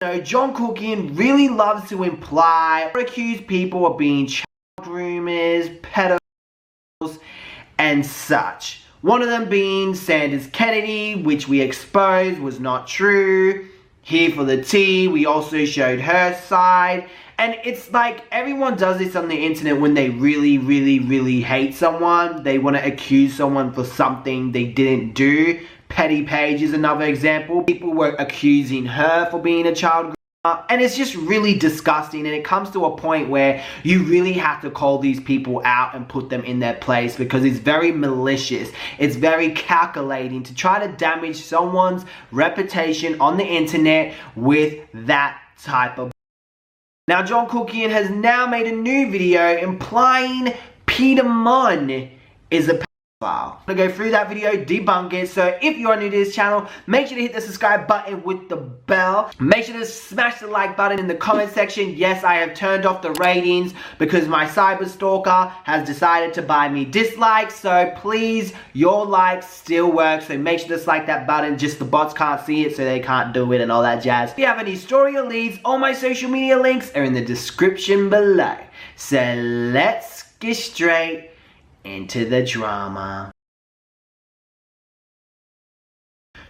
Jong-kook really loves to imply or accuse people of being child groomers, pedophiles, and such. One of them being Sanders Kennedy, which we exposed was not true. Here for the tea, we also showed her side. And it's like everyone does this on the internet when they really hate someone. They want to accuse someone for something they didn't do. Petty Page is another example. People were accusing her for being a child groomer, and it's just really disgusting, and it comes to a point where you really have to call these people out and put them in their place, because it's very malicious, it's very calculating to try to damage someone's reputation on the internet with that type of. Now, Kuckian has now made a new video implying Peter Monn is a pedophile. I'm gonna go through that video, debunk it. So if you are new to this channel, make sure to hit the subscribe button with the bell. Make sure to smash the like button in the comment section. Yes, I have turned off the ratings because my cyber stalker has decided to buy me dislikes. So please, your likes still work. So make sure to like that button. Just the bots can't see it, so they can't do it and all that jazz. If you have any story or leads, all my social media links are in the description below. So let's get straight into the drama.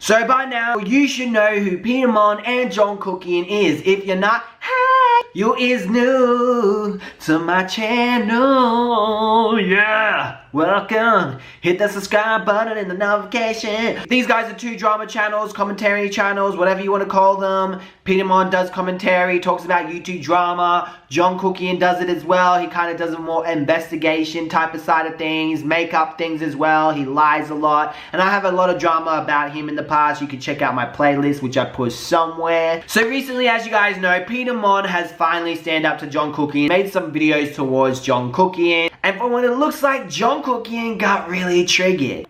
So by now, you should know who Peter Monn and Kuckian is. If you're not, hi, you is new to my channel. Yeah, welcome. Hit the subscribe button and the notification. These guys are two drama channels, commentary channels, whatever you want to call them. Peter Monn does commentary, talks about YouTube drama. Kuckian does it as well. He kind of does a more investigation type of side of things, makeup things as well. He lies a lot, and I have a lot of drama about him in the past. You can check out my playlist, which I put somewhere. So recently, as you guys know, Peter Monn has finally stand up to Kuckian, made some videos towards Kuckian, and from what it looks like, Kuckian got really triggered.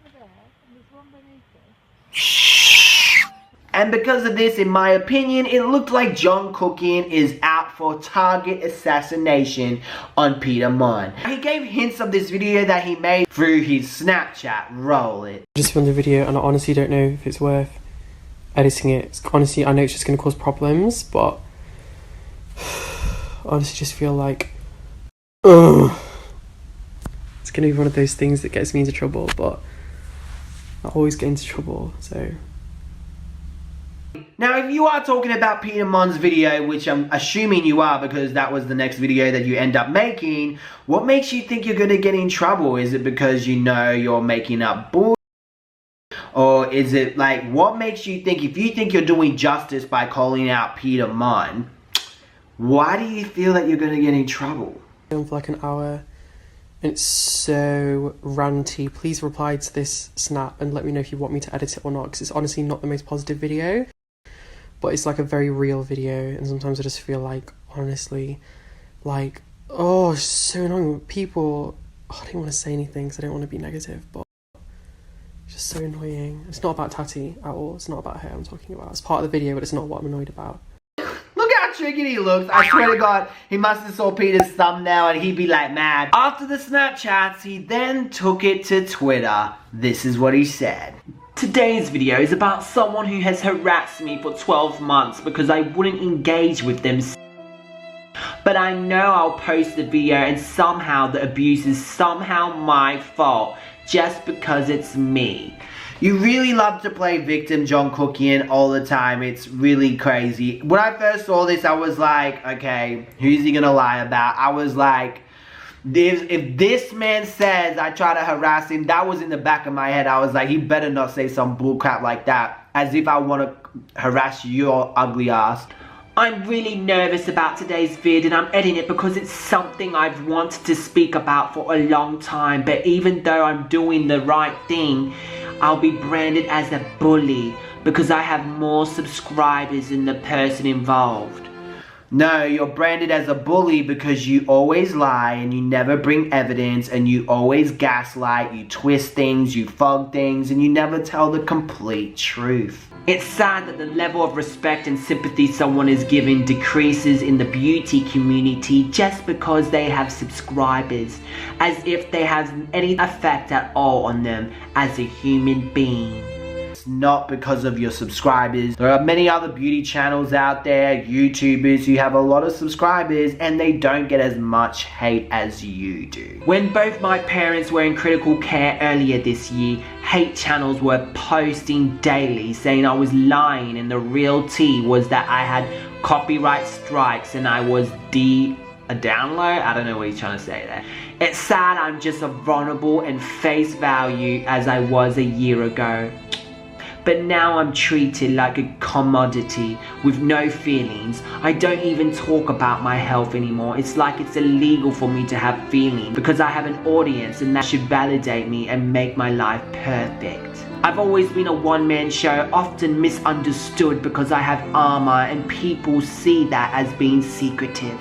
And because of this, in my opinion, it looked like Kuckian is out for target assassination on Peter Monn. He gave hints of this video that he made through his Snapchat. Roll it. I just filmed the video and I honestly don't know if it's worth editing it. Honestly, I know it's just going to cause problems, but I honestly just feel like it's going to be one of those things that gets me into trouble, but I always get into trouble, so. Now, if you are talking about Peter Monn's video, which I'm assuming you are because that was the next video that you end up making, what makes you think you're going to get in trouble? Is it because you know you're making up bull? Or is it like, what makes you think, if you think you're doing justice by calling out Peter Monn, why do you feel that you're going to get in trouble? For like an hour, and it's so ranty. Please reply to this snap and let me know if you want me to edit it or not, because it's honestly not the most positive video. But it's like a very real video, and sometimes I just feel like, honestly, like, oh, it's so annoying. People, I don't want to say anything because I don't want to be negative, but it's just so annoying. It's not about Tati at all. It's not about her I'm talking about. It's part of the video, but it's not what I'm annoyed about. Look how triggered he looks. I swear to God, he must have saw Peter's thumbnail and he'd be like mad. After the Snapchats, he then took it to Twitter. This is what he said. Today's video is about someone who has harassed me for 12 months because I wouldn't engage with them. But I know I'll post the video and somehow the abuse is somehow my fault just because it's me. You really love to play victim, Kuckian, all the time. It's really crazy. When I first saw this, I was like, okay, who's he gonna lie about? I was like, if this man says I try to harass him, that was in the back of my head. I was like, he better not say some bullcrap like that, as if I want to harass your ugly ass. I'm really nervous about today's vid, and I'm editing it because it's something I've wanted to speak about for a long time. But even though I'm doing the right thing, I'll be branded as a bully because I have more subscribers than the person involved. No, you're branded as a bully because you always lie and you never bring evidence and you always gaslight, you twist things, you fog things, and you never tell the complete truth. It's sad that the level of respect and sympathy someone is given decreases in the beauty community just because they have subscribers, as if they have any effect at all on them as a human being. It's not because of your subscribers. There are many other beauty channels out there, YouTubers who have a lot of subscribers and they don't get as much hate as you do. When both my parents were in critical care earlier this year, hate channels were posting daily saying I was lying and the real tea was that I had copyright strikes and I was a download? I don't know what he's trying to say there. It's sad I'm just as vulnerable and face value as I was a year ago. But now I'm treated like a commodity with no feelings. I don't even talk about my health anymore. It's like it's illegal for me to have feelings because I have an audience and that should validate me and make my life perfect. I've always been a one-man show, often misunderstood because I have armor and people see that as being secretive.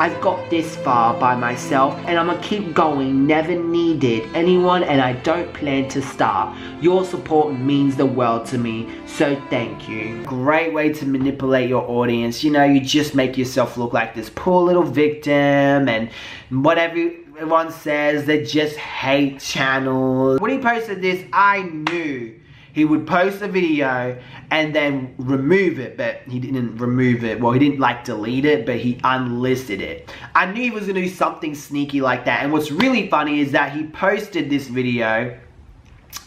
I've got this far by myself and I'm gonna keep going, never needed anyone and I don't plan to stop. Your support means the world to me, so thank you. Great way to manipulate your audience. You know, you just make yourself look like this poor little victim and whatever everyone says, they just hate channels. When he posted this, I knew he would post a video and then remove it, but he didn't remove it. Well, he didn't like delete it, but he unlisted it. I knew he was gonna do something sneaky like that. And what's really funny is that he posted this video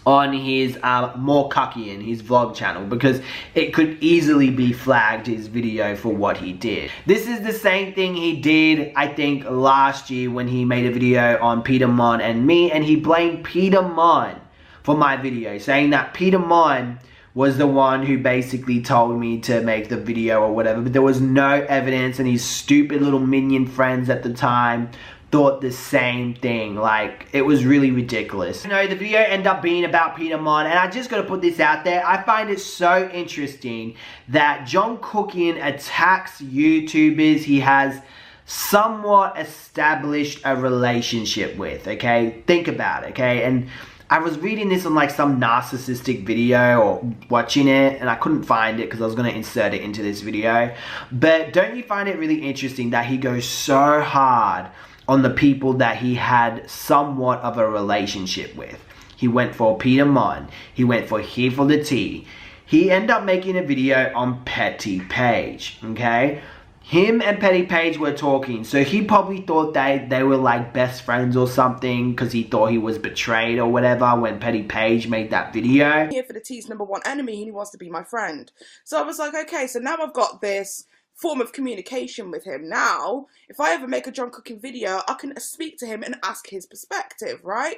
on his More Kuckian, his vlog channel, because it could easily be flagged, his video, for what he did. This is the same thing he did, I think, last year when he made a video on Peter Monn and me, and he blamed Peter Monn for my video, saying that Peter Monn was the one who basically told me to make the video or whatever, but there was no evidence, and his stupid little minion friends at the time thought the same thing. Like, it was really ridiculous. You know, the video ended up being about Peter Monn, and I just gotta put this out there. I find it so interesting that Jong-kook attacks YouTubers he has somewhat established a relationship with, okay? Think about it, okay? And I was reading this on like some narcissistic video or watching it and I couldn't find it because I was going to insert it into this video. But don't you find it really interesting that he goes so hard on the people that he had somewhat of a relationship with? He went for Peter Monn. He went for Here for the Tea. He ended up making a video on Petty Page, okay? Him and Petty Page were talking, so he probably thought they were like best friends or something because he thought he was betrayed or whatever when Petty Page made that video. Here for the Tea's #1 enemy and he wants to be my friend. So I was like, okay, so now I've got this form of communication with him. Now, if I ever make a Jong-kook video, I can speak to him and ask his perspective, right?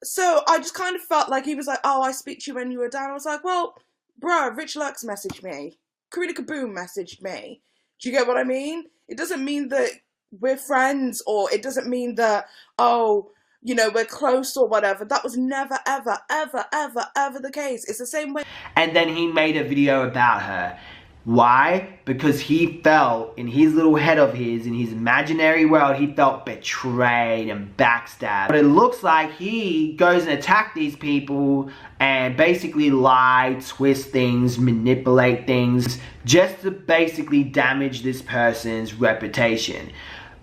So I just kind of felt like he was like, oh, I speak to you when you were down. I was like, well, bruh, Rich Lux messaged me. Karina Kaboom messaged me. Do you get what I mean? It doesn't mean that we're friends, or it doesn't mean that, oh, you know, we're close or whatever. That was never, ever, ever, ever, ever the case. It's the same way. And then he made a video about her. Why? Because he felt, in his little head of his, in his imaginary world, he felt betrayed and backstabbed. But it looks like he goes and attacks these people and basically lie, twist things, manipulate things, just to basically damage this person's reputation.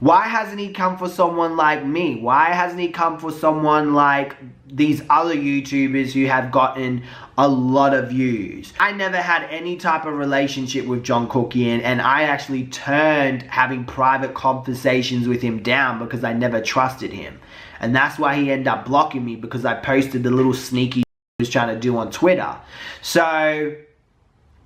Why hasn't he come for someone like me? Why hasn't he come for someone like these other YouTubers who have gotten a lot of views? I never had any type of relationship with Jong-kook, and I actually turned having private conversations with him down because I never trusted him. And that's why he ended up blocking me, because I posted the little sneaky he was trying to do on Twitter. So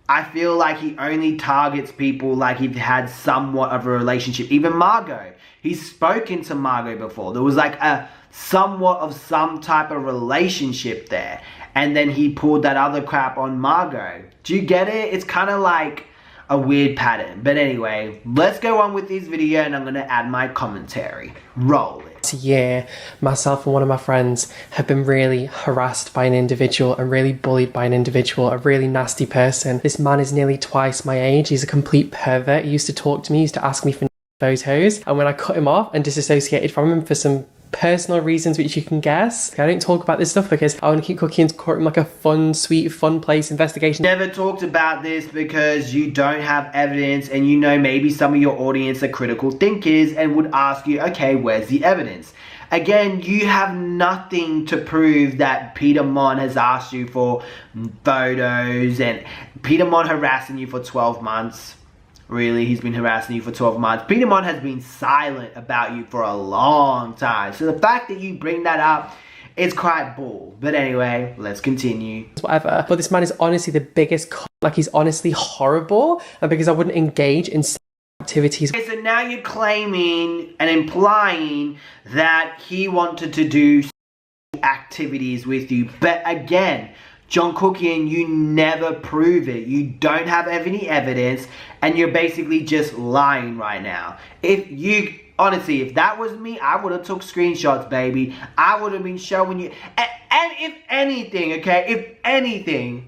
I feel like he only targets people like he's had somewhat of a relationship. Even Margot. He's spoken to Margot before. There was like a somewhat of some type of relationship there. And then he pulled that other crap on Margot. Do you get it? It's kind of like a weird pattern. But anyway, let's go on with this video and I'm going to add my commentary. Roll it. Year, myself and one of my friends have been really harassed by an individual and really bullied by an individual, a really nasty person. This man is nearly twice my age. He's a complete pervert. He used to talk to me, he used to ask me for photos, and when I cut him off and disassociated from him for some personal reasons which you can guess, I don't talk about this stuff because I want to keep Kuckian's courtroom like a fun, sweet, fun place investigation. Never talked about this because you don't have evidence, and you know maybe some of your audience are critical thinkers and would ask you, okay, where's the evidence? Again, you have nothing to prove that Peter Monn has asked you for photos, and Peter Monn harassing you for 12 months. Really, he's been harassing you for 12 months. Peter Monn has been silent about you for a long time. So the fact that you bring that up, it's quite bull. But anyway, let's continue. Whatever. But this man is honestly the biggest like, he's honestly horrible. And because I wouldn't engage in activities. Okay, so now you're claiming and implying that he wanted to do activities with you. But again, Kuckian, you never prove it. You don't have any evidence, and you're basically just lying right now. Honestly, if that was me, I would have took screenshots, baby. I would have been showing you. And if anything,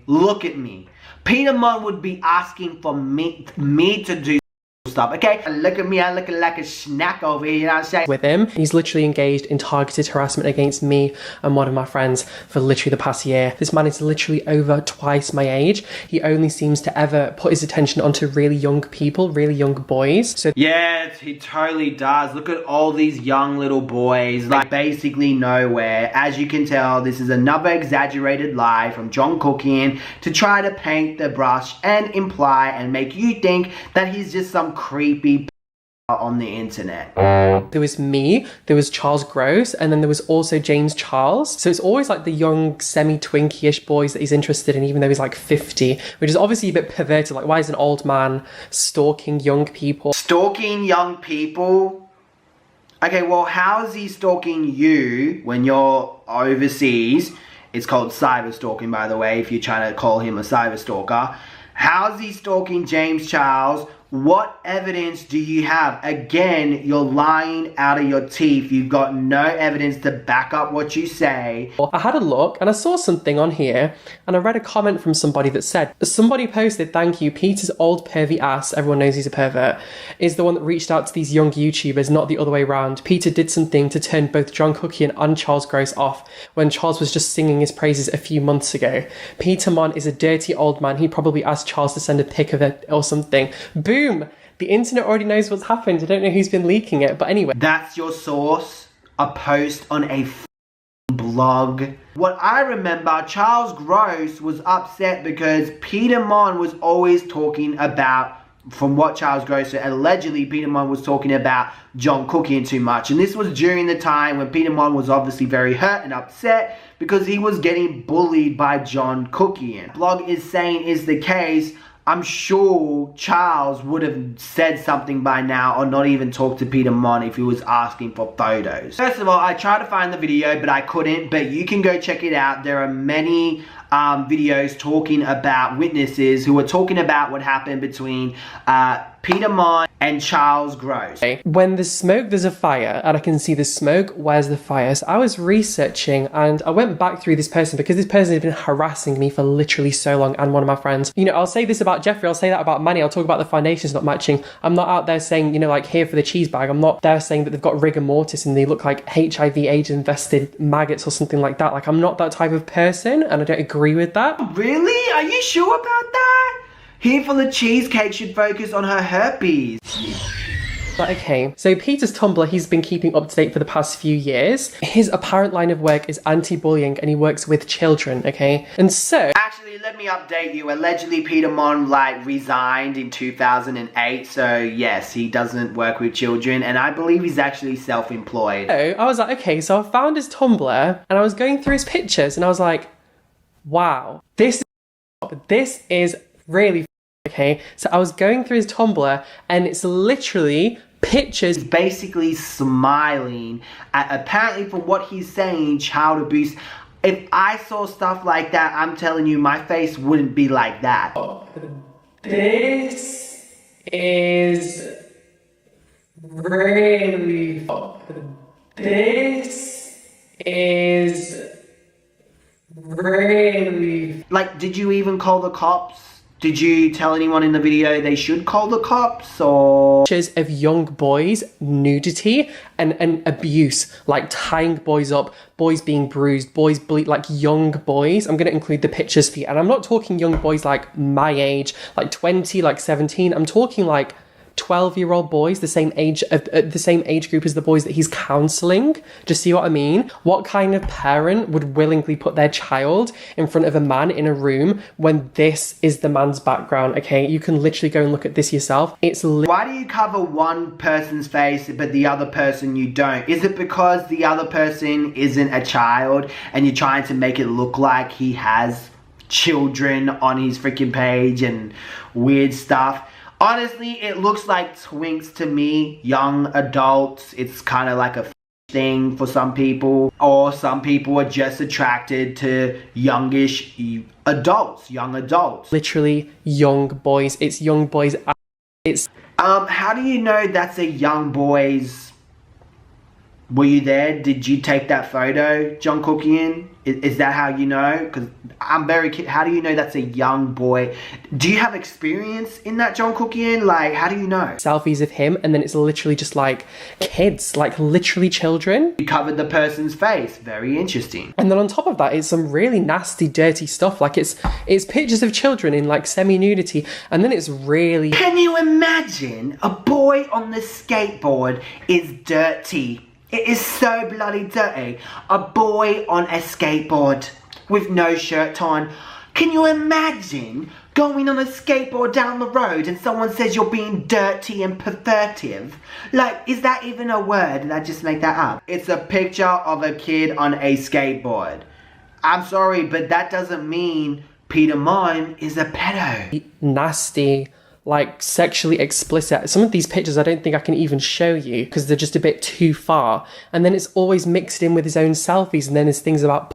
look at me. Peter Monn would be asking for me to do stuff, okay? Look at me, I'm looking like a snack over here, you know what I'm saying? With him, he's literally engaged in targeted harassment against me and one of my friends for literally the past year. This man is literally over twice my age. He only seems to ever put his attention onto really young people, really young boys. So yeah, he totally does. Look at all these young little boys, like basically nowhere. As you can tell, this is another exaggerated lie from Jong-kook to try to paint the brush and imply and make you think that he's just some creepy on the internet. There was me, there was Charles Gross, and then there was also James Charles. So it's always like the young semi-twinky-ish boys that he's interested in, even though he's like 50, which is obviously a bit perverted. Like, why is an old man stalking young people? Stalking young people? Okay, well, how is he stalking you when you're overseas? It's called cyber stalking, by the way, if you're trying to call him a cyber stalker. How's he stalking James Charles? What evidence do you have? Again, you're lying out of your teeth. You've got no evidence to back up what you say. I had a look and I saw something on here, and I read a comment from somebody that said, somebody posted, "Thank you, Peter's old pervy ass," everyone knows he's a pervert, "is the one that reached out to these young YouTubers, not the other way around. Peter did something to turn both Jong-kook and Charles Gross off when Charles was just singing his praises a few months ago. Peter Monn is a dirty old man. He probably asked Charles to send a pic of it or something." Boom! The internet already knows what's happened. I don't know who's been leaking it, but anyway. That's your source? A post on a blog? What I remember, Charles Gross was upset because Peter Monn was always talking about, from what Charles Gross said, allegedly Peter Monn was talking about Jong-kook too much. And this was during the time when Peter Monn was obviously very hurt and upset because he was getting bullied by Jong-kook. Blog is saying is the case. I'm sure Charles would have said something by now or not even talked to Peter Monn if he was asking for photos. First of all, I tried to find the video, but I couldn't. But you can go check it out. There are many videos talking about witnesses who are talking about what happened between Peter Monn and Charles Gross. When there's smoke, there's a fire, and I can see the smoke. Where's the fire? So I was researching, and I went back through this person because this person has been harassing me for literally so long, and one of my friends. You know, I'll say this about Jeffrey, I'll say that about Manny, I'll talk about the foundations not matching. I'm not out there saying, you know, like, here for the cheese bag. I'm not there saying that they've got rigor mortis and they look like HIV AIDS infested maggots or something like that. Like, I'm not that type of person, and I don't agree with that. Really? Are you sure about that? Here for the cheesecake should focus on her herpes. But okay, so Peter's Tumblr, he's been keeping up to date for the past few years. His apparent line of work is anti-bullying, and he works with children, okay? And so... Actually, let me update you. Allegedly, Peter Monn, like, resigned in 2008. So, yes, he doesn't work with children. And I believe he's actually self-employed. So, I was like, okay, so I found his Tumblr, and I was going through his pictures, and I was like, wow, this is really okay. So I was going through his Tumblr, and it's literally pictures. He's basically smiling at, apparently from what he's saying, child abuse. If I saw stuff like that, I'm telling you, my face wouldn't be like that. This is really... This is really... Like, did you even call the cops? Did you tell anyone in the video they should call the cops, or...? Pictures of young boys, nudity, and abuse, like tying boys up, boys being bruised, boys bleed, like young boys. I'm going to include the pictures for you. And I'm not talking young boys like my age, like 20, like 17. I'm talking like 12-year-old boys, the same age group as the boys that he's counselling. Do you see what I mean? What kind of parent would willingly put their child in front of a man in a room when this is the man's background? Okay, you can literally go and look at this yourself. Why do you cover one person's face but the other person you don't? Is it because the other person isn't a child and you're trying to make it look like he has children on his freaking page and weird stuff? Honestly, it looks like twinks to me, young adults. It's kind of like a thing for some people, or some people are just attracted to youngish adults, young adults. Literally young boys. It's young boys. It's how do you know that's a young boy's? Were you there? Did you take that photo, Jong-kook? Is that how you know? Because I'm very curious. How do you know that's a young boy? Do you have experience in that, Jong-kook? Like, how do you know? Selfies of him, and then it's literally just like kids, like literally children. You covered the person's face. Very interesting. And then on top of that, it's some really nasty, dirty stuff. Like it's pictures of children in like semi-nudity, and then it's really... Can you imagine a boy on the skateboard is dirty? It is so bloody dirty. A boy on a skateboard with no shirt on. Can you imagine going on a skateboard down the road and someone says you're being dirty and pervertive? Like, is that even a word? Did I just make that up? It's a picture of a kid on a skateboard. I'm sorry, but that doesn't mean Peter Monn is a pedo. Nasty. Like sexually explicit. Some of these pictures I don't think I can even show you because they're just a bit too far. And then it's always mixed in with his own selfies, and then there's things about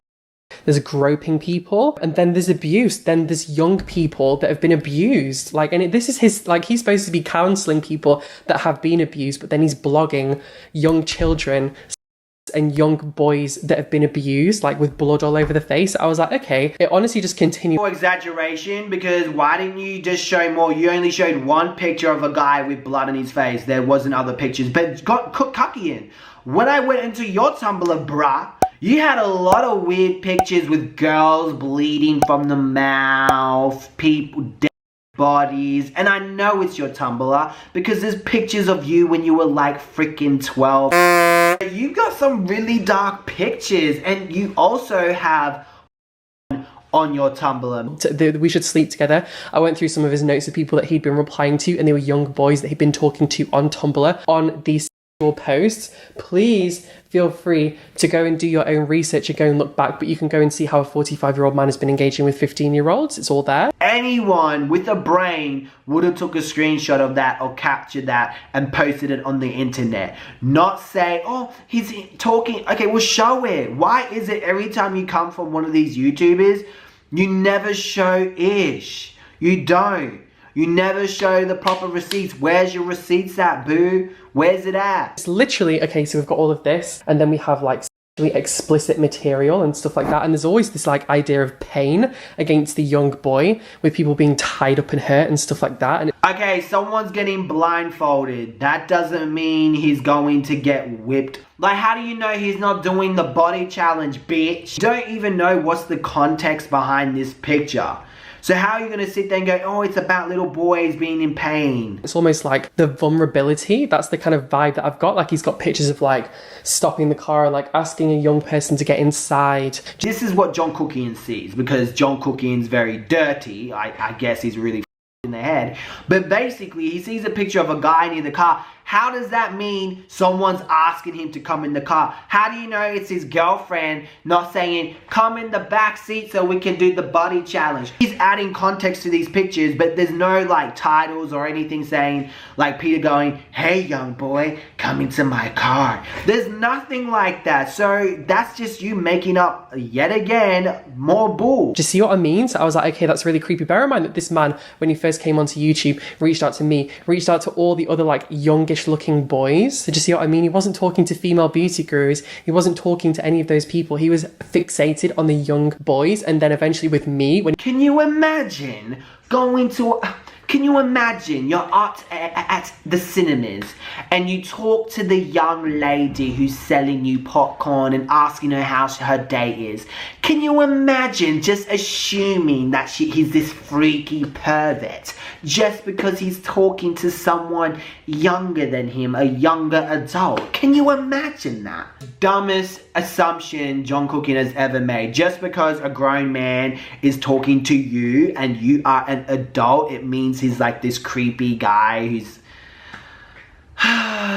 there's groping people, and then there's abuse, then there's young people that have been abused. Like, and this is his, like, he's supposed to be counselling people that have been abused, but then he's blogging young children and young boys that have been abused, like with blood all over the face. I was like, okay, it honestly just continued. No exaggeration, because why didn't you just show more? You only showed one picture of a guy with blood on his face. There wasn't other pictures. But Kuckian, when I went into your Tumblr, bruh, you had a lot of weird pictures with girls bleeding from the mouth, people dead bodies, and I know it's your Tumblr because there's pictures of you when you were like freaking 12. You've got some really dark pictures, and you also have on your Tumblr. We should sleep together. I went through some of his notes of people that he'd been replying to, and they were young boys that he'd been talking to on Tumblr on these posts. Please feel free to go and do your own research and go and look back, but you can go and see how a 45-year-old man has been engaging with 15-year-olds. It's all there. Anyone with a brain would have took a screenshot of that or captured that and posted it on the internet. Not say, oh, he's talking. Okay, well, show it. Why is it every time you come from one of these YouTubers, you never show ish? You don't. You never show the proper receipts. Where's your receipts at, boo? Where's it at? It's literally, okay, so we've got all of this, and then we have like sexually explicit material and stuff like that, and there's always this like idea of pain against the young boy with people being tied up and hurt and stuff like that. And okay, someone's getting blindfolded. That doesn't mean he's going to get whipped. Like, how do you know he's not doing the body challenge, bitch? You don't even know what's the context behind this picture. So how are you going to sit there and go, oh, it's about little boys being in pain? It's almost like the vulnerability. That's the kind of vibe that I've got. Like, he's got pictures of like stopping the car and like asking a young person to get inside. This is what Jong-kook sees, because Jong-kook's very dirty. I guess he's really in the head. But basically, he sees a picture of a guy near the car. How does that mean someone's asking him to come in the car? How do you know it's his girlfriend not saying, come in the back seat so we can do the body challenge? He's adding context to these pictures, but there's no like titles or anything saying like Peter going, hey young boy, come into my car. There's nothing like that. So that's just you making up yet again more bull. Do you see what I mean? So I was like, okay, that's really creepy. Bear in mind that this man, when he first came onto YouTube, reached out to me, reached out to all the other like youngish looking boys. So do you see what I mean? He wasn't talking to female beauty gurus. He wasn't talking to any of those people. He was fixated on the young boys, and then eventually with me. When can you imagine going to Can you imagine you're at the cinemas and you talk to the young lady who's selling you popcorn and asking her how her day is? Can you imagine just assuming that he's this freaky pervert just because he's talking to someone younger than him, a younger adult? Can you imagine that? Dumbest assumption Jong-kook has ever made. Just because a grown man is talking to you and you are an adult, it means he's like this creepy guy who's...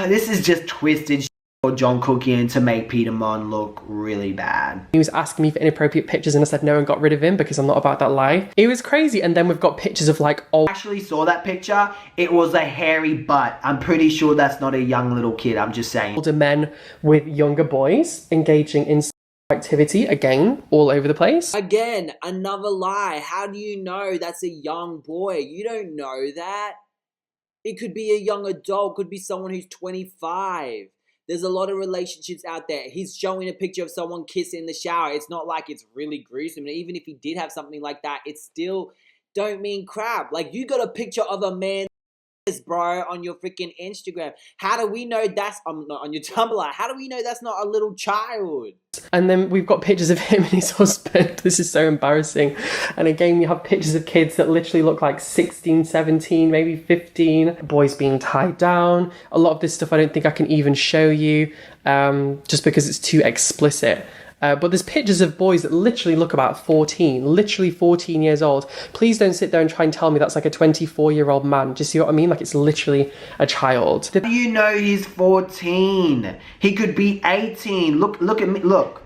This is just twisted for Kuckian to make Peter Monn look really bad. He was asking me for inappropriate pictures and I said no and got rid of him because I'm not about that life. It was crazy. And then we've got pictures of like old... I actually saw that picture. It was a hairy butt. I'm pretty sure that's not a young little kid. I'm just saying. Older men with younger boys engaging in activity, again, all over the place. Again, another lie. How do you know that's a young boy? You don't know that. It could be a young adult, could be someone who's 25. There's a lot of relationships out there. He's showing a picture of someone kissing in the shower. It's not like it's really gruesome. And even if he did have something like that, it still don't mean crap. Like, you got a picture of a man, bro, on your freaking Instagram. How do we know that's not on your Tumblr? How do we know that's not a little child? And then we've got pictures of him and his husband. This is so embarrassing. And again, you have pictures of kids that literally look like 16, 17, maybe 15. Boys being tied down. A lot of this stuff I don't think I can even show you just because it's too explicit. But there's pictures of boys that literally look about 14, literally 14 years old. Please don't sit there and try and tell me that's like a 24-year-old man. Do you see what I mean? Like, it's literally a child. How do you know he's 14? He could be 18. Look at me, look.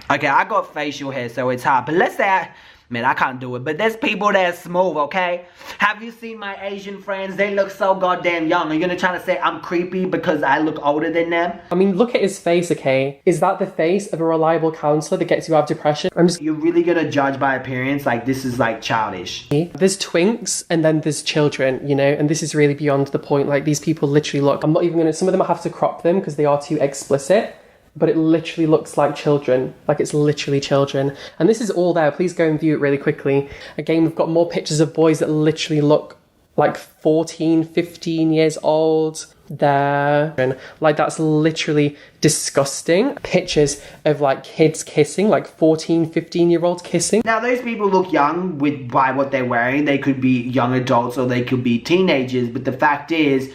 Okay, I got facial hair, so it's hard. But let's say man, I can't do it. But there's people that are smooth, okay? Have you seen my Asian friends? They look so goddamn young. Are you gonna try to say I'm creepy because I look older than them? I mean, look at his face, okay? Is that the face of a reliable counselor that gets you out of depression? You're really gonna judge by appearance? Like, this is like childish. There's twinks and then there's children, you know? And this is really beyond the point. Like, these people literally look... I'm not even gonna... Some of them I have to crop them because they are too explicit. But it literally looks like children. Like, it's literally children. And this is all there. Please go and view it really quickly. Again, we've got more pictures of boys that literally look like 14, 15 years old. There. And like, that's literally disgusting. Pictures of like kids kissing, like 14, 15-year-olds kissing. Now, those people look young by what they're wearing. They could be young adults or they could be teenagers. But the fact is,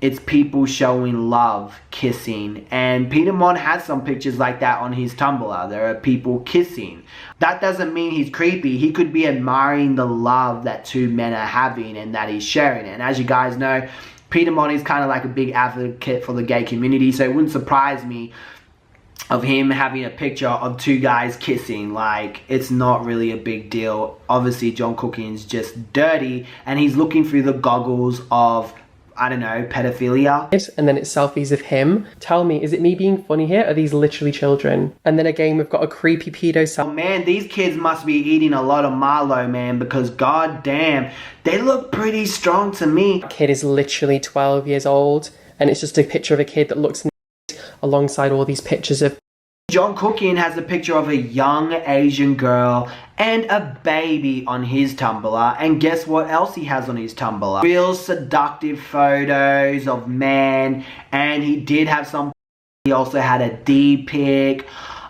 it's people showing love, kissing. And Peter Monn has some pictures like that on his Tumblr. There are people kissing. That doesn't mean he's creepy. He could be admiring the love that two men are having and that he's sharing. And as you guys know, Peter Monn is kind of like a big advocate for the gay community. So it wouldn't surprise me of him having a picture of two guys kissing. Like, it's not really a big deal. Obviously, Jong-kook's just dirty. And he's looking through the goggles of, I don't know, pedophilia. And then it's selfies of him. Tell me, is it me being funny here? Are these literally children? And then again, we've got a creepy pedo selfie. Oh man, these kids must be eating a lot of Marlow, man, because goddamn, they look pretty strong to me. That kid is literally 12 years old, and it's just a picture of a kid that looks alongside all these pictures of... Jong-kook has a picture of a young Asian girl and a baby on his Tumblr. And guess what else he has on his Tumblr? Real seductive photos of men. And he did have some... He also had a D-pic.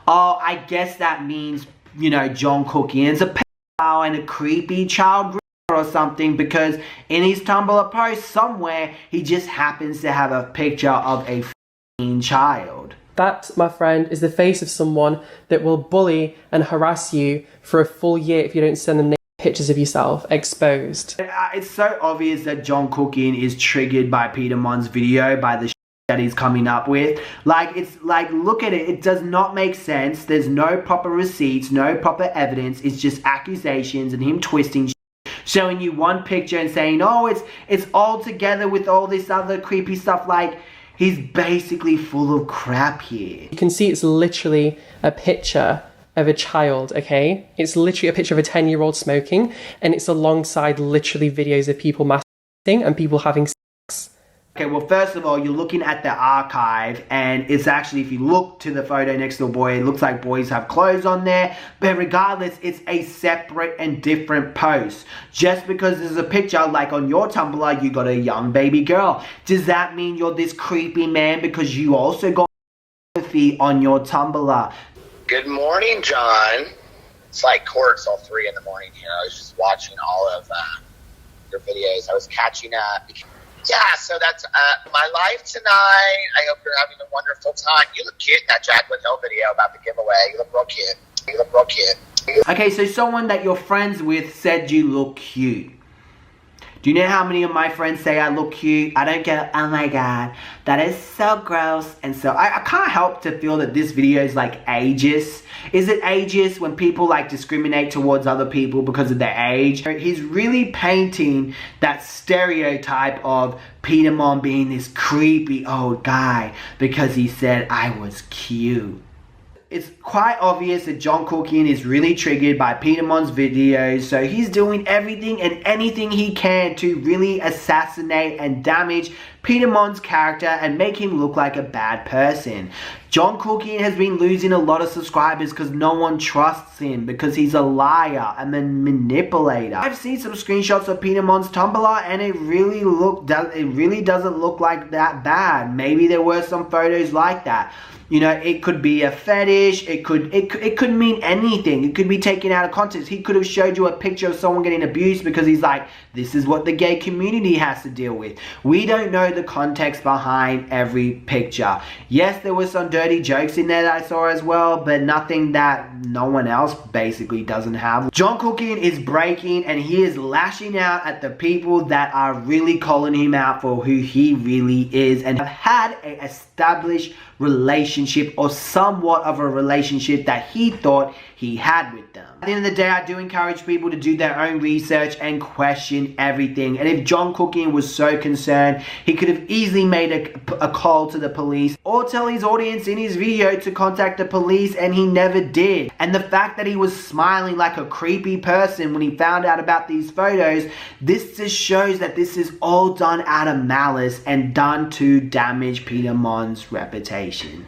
Oh, I guess that means, you know, Jong-kook's a pedophile and a creepy child or something, because in his Tumblr post somewhere, he just happens to have a picture of a f***ing child. That, my friend, is the face of someone that will bully and harass you for a full year if you don't send them pictures of yourself exposed. It's so obvious that Jong-kook is triggered by Peter Monn's video, by the that he's coming up with. Like, it's like, look at it. It does not make sense. There's no proper receipts, no proper evidence. It's just accusations and him twisting, showing you one picture and saying, oh, it's all together with all this other creepy stuff. Like, he's basically full of crap here. You can see it's literally a picture of a child, okay? It's literally a picture of a 10-year-old smoking, and it's alongside literally videos of people masturbating and people having sex. Okay, well, first of all, you're looking at the archive, and it's actually, if you look to the photo next to a boy, it looks like boys have clothes on there, but regardless, it's a separate and different post. Just because there's a picture, like on your Tumblr, you got a young baby girl. Does that mean you're this creepy man because you also got pornography on your Tumblr? Good morning, John. It's like court till 3 in the morning here. I was just watching all of your videos. I was catching up. Yeah, so that's my life tonight. I hope you're having a wonderful time. You look cute in that Jacqueline Hill video about the giveaway. You look real cute. You look real cute. Okay, so someone that you're friends with said you look cute. Do you know how many of my friends say I look cute? I don't go, oh my god, that is so gross. And so I can't help to feel that this video is like ageist. Is it ageist when people like discriminate towards other people because of their age? He's really painting that stereotype of Peter Monn being this creepy old guy because he said I was cute. It's quite obvious that Jong-kook is really triggered by Peter Monn's videos, so he's doing everything and anything he can to really assassinate and damage Peter Monn's character and make him look like a bad person. Jong-kook has been losing a lot of subscribers because no one trusts him, because he's a liar and a manipulator. I've seen some screenshots of Peter Monn's Tumblr and it really doesn't look like that bad. Maybe there were some photos like that. You know, it could be a fetish, it could mean anything. It could be taken out of context. He could have showed you a picture of someone getting abused because he's like, this is what the gay community has to deal with. We don't know the context behind every picture. Yes, there were some dirty jokes in there that I saw as well, but nothing that no one else basically doesn't have. Jong-kook is breaking and he is lashing out at the people that are really calling him out for who he really is and have had an established relationship or somewhat of a relationship that he thought he had with them. At the end of the day, I do encourage people to do their own research and question everything. And if Jong-kook was so concerned, he could have easily made a call to the police or tell his audience in his video to contact the police, and he never did. And the fact that he was smiling like a creepy person when he found out about these photos, this just shows that this is all done out of malice and done to damage Peter Monn's reputation.